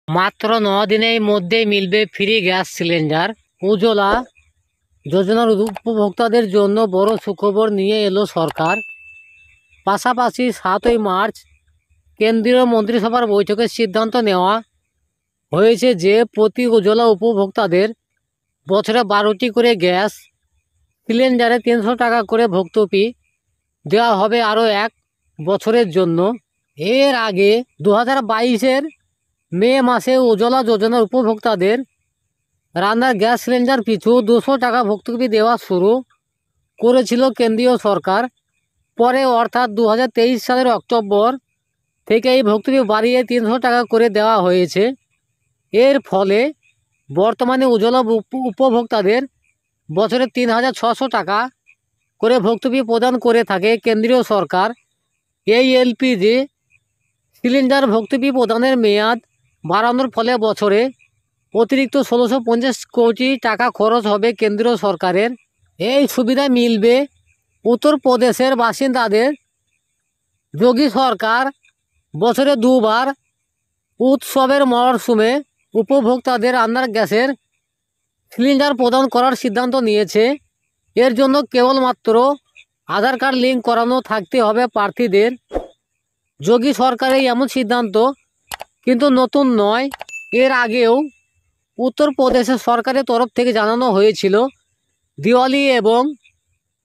মাত্র 9 দিনের মধ্যেই মিলবে ফ্রি গ্যাস সিলিন্ডার। উজ্জ্বলা যোজনার উপভোক্তাদের জন্য বড় সুখবর নিয়ে এলো সরকার। পাশাপাশি 7ই মার্চ কেন্দ্রীয় মন্ত্রিসভার বৈঠকে সিদ্ধান্ত নেওয়া হয়েছে যে প্রতি উজ্জ্বলা উপভোক্তাদের বছরে 12টি করে গ্যাস সিলিন্ডারে 300 টাকা করে ভর্তুকি দেওয়া হবে আরও 1 বছরের জন্য। এর আগে 2022-এর মে মাসে উজ্জ্বলা যোজনার উপভোক্তাদের রান্নার গ্যাস সিলিন্ডার পিছু 200 টাকা ভর্তুকি দেওয়া শুরু করেছিল কেন্দ্রীয় সরকার। পরে অর্থাৎ 2023 সালের অক্টোবর থেকে এই ভর্তুকি বাড়িয়ে 300 টাকা করে দেওয়া হয়েছে। এর ফলে বর্তমানে উজ্জ্বলা উপভোক্তাদের বছরে 3600 টাকা করে ভর্তুকি প্রদান করে থাকে কেন্দ্রীয় সরকার। এই এলপিজি সিলিন্ডার ভর্তুকি প্রদানের মেয়াদ বাড়ানোর ফলে বছরে অতিরিক্ত 1650 কোটি টাকা খরচ হবে কেন্দ্রীয় সরকারের। এই সুবিধা মিলবে উত্তরপ্রদেশের বাসিন্দাদের। যোগী সরকার বছরে 2বার উৎসবের মরশুমে উপভোক্তাদের রান্নার গ্যাসের সিলিন্ডার প্রদান করার সিদ্ধান্ত নিয়েছে। এর জন্য কেবলমাত্র আধার কার্ড লিঙ্ক করানো থাকতে হবে প্রার্থীদের। যোগী সরকারের এমন সিদ্ধান্ত কিন্তু নতুন নয়। এর আগেও উত্তরপ্রদেশের সরকারের তরফ থেকে জানানো হয়েছিল দিওয়ালি এবং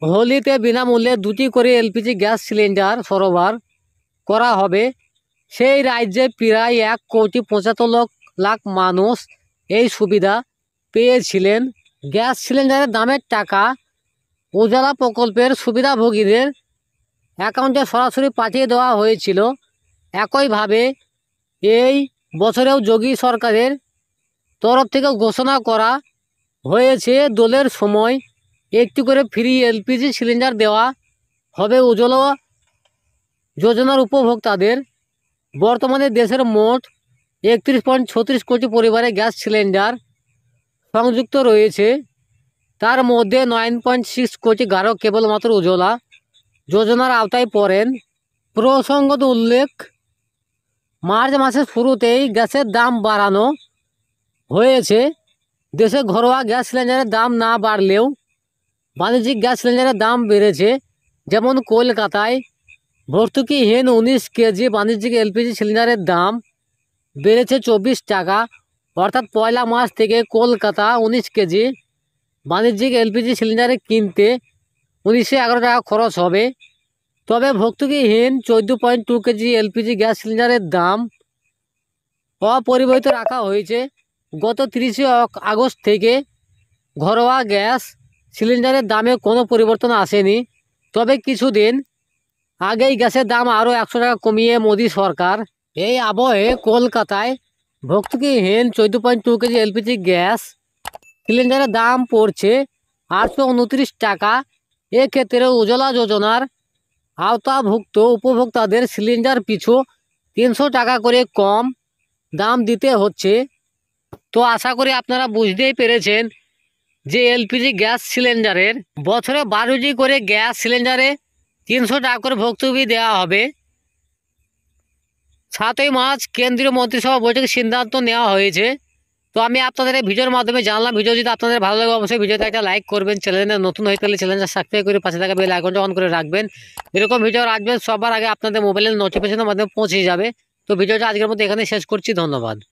হোলিতে বিনামূল্যে 2টি করে এলপিজি গ্যাস সিলিন্ডার সরবরাহ করা হবে। সেই রাজ্যে প্রায় 1,75,00,000 মানুষ এই সুবিধা পেয়েছিলেন। গ্যাস সিলিন্ডারের দামের টাকা উজ্জ্বলা প্রকল্পের সুবিধাভোগীদের অ্যাকাউন্টে সরাসরি পাঠিয়ে দেওয়া হয়েছিল। একইভাবে এই বছরেও যোগী সরকারের তরফ থেকে ঘোষণা করা হয়েছে দোলের সময় একটি করে ফ্রি এলপিজি সিলিন্ডার দেওয়া হবে উজ্জ্বলা যোজনার উপভোক্তাদের। বর্তমানে দেশের মোট 31.36 কোটি পরিবারে গ্যাস সিলিন্ডার সংযুক্ত রয়েছে। তার মধ্যে 9.6 কোটি গ্রাহক কেবলমাত্র উজ্জ্বলা যোজনার আওতায় পড়েন। প্রসঙ্গত উল্লেখ, মার্চ মাসের শুরুতেই গ্যাসের দাম বাড়ানো হয়েছে। দেশে ঘরোয়া গ্যাস সিলিন্ডারের দাম না বাড়লেও বাণিজ্যিক গ্যাস সিলিন্ডারের দাম বেড়েছে। যেমন কলকাতায় ভর্তুকিহীন 19 কেজি বাণিজ্যিক এলপিজি সিলিন্ডারের দাম বেড়েছে 24 টাকা। অর্থাৎ 1 মার্চ থেকে কলকাতা 19 কেজি বাণিজ্যিক এলপিজি সিলিন্ডারে কিনতে 1911 টাকা খরচ হবে। তবে ভর্তুকিহীন 14.2 কেজি এলপিজি গ্যাস সিলিন্ডারের দাম অপরিবর্তিত রাখা হয়েছে। গত 30 আগস্ট থেকে ঘরোয়া গ্যাস সিলিন্ডারের দামে কোনো পরিবর্তন আসেনি। তবে কিছুদিন আগেই গ্যাসের দাম আরও 100 টাকা কমিয়ে মোদী সরকার। এই আবহে কলকাতায় ভর্তুকিহীন 14.2 কেজি এলপিজি গ্যাস সিলিন্ডারের দাম পড়ছে 829 টাকা। এক্ষেত্রে উজ্জ্বলা যোজনার আওতাভুক্ত উপভোক্তাদের সিলিন্ডার পিছু 300 টাকা করে কম দাম দিতে হচ্ছে। তো আশা করি আপনারা বুঝতেই পেরেছেন যে এলপিজি গ্যাস সিলিন্ডারের বছরে 12টি করে গ্যাস সিলিন্ডারে 300 টাকা করে ভর্তুকি দেওয়া হবে। 7ই মার্চ কেন্দ্রীয় মন্ত্রিসভা বৈঠকে সিদ্ধান্ত নেওয়া হয়েছে। তো আমি আপনাদের এই ভিডিওর মাধ্যমে জানলাম। ভিডিও যদি আপনাদের ভালো লাগে অবশ্যই ভিডিওতে একটা লাইক করবেন। চ্যানেলে নতুন হয়ে থাকলে চ্যানেলটা সাবস্ক্রাইব করে পাশে থাকা বেল আইকনটা অন করে রাখবেন। এরকম ভিডিও আসবেন সবার আগে আপনাদের মোবাইলের নোটিফিকেশনের মাধ্যমে পৌঁছে যাবে। তো ভিডিওটা আজকের মতো এখানে শেষ করছি। ধন্যবাদ।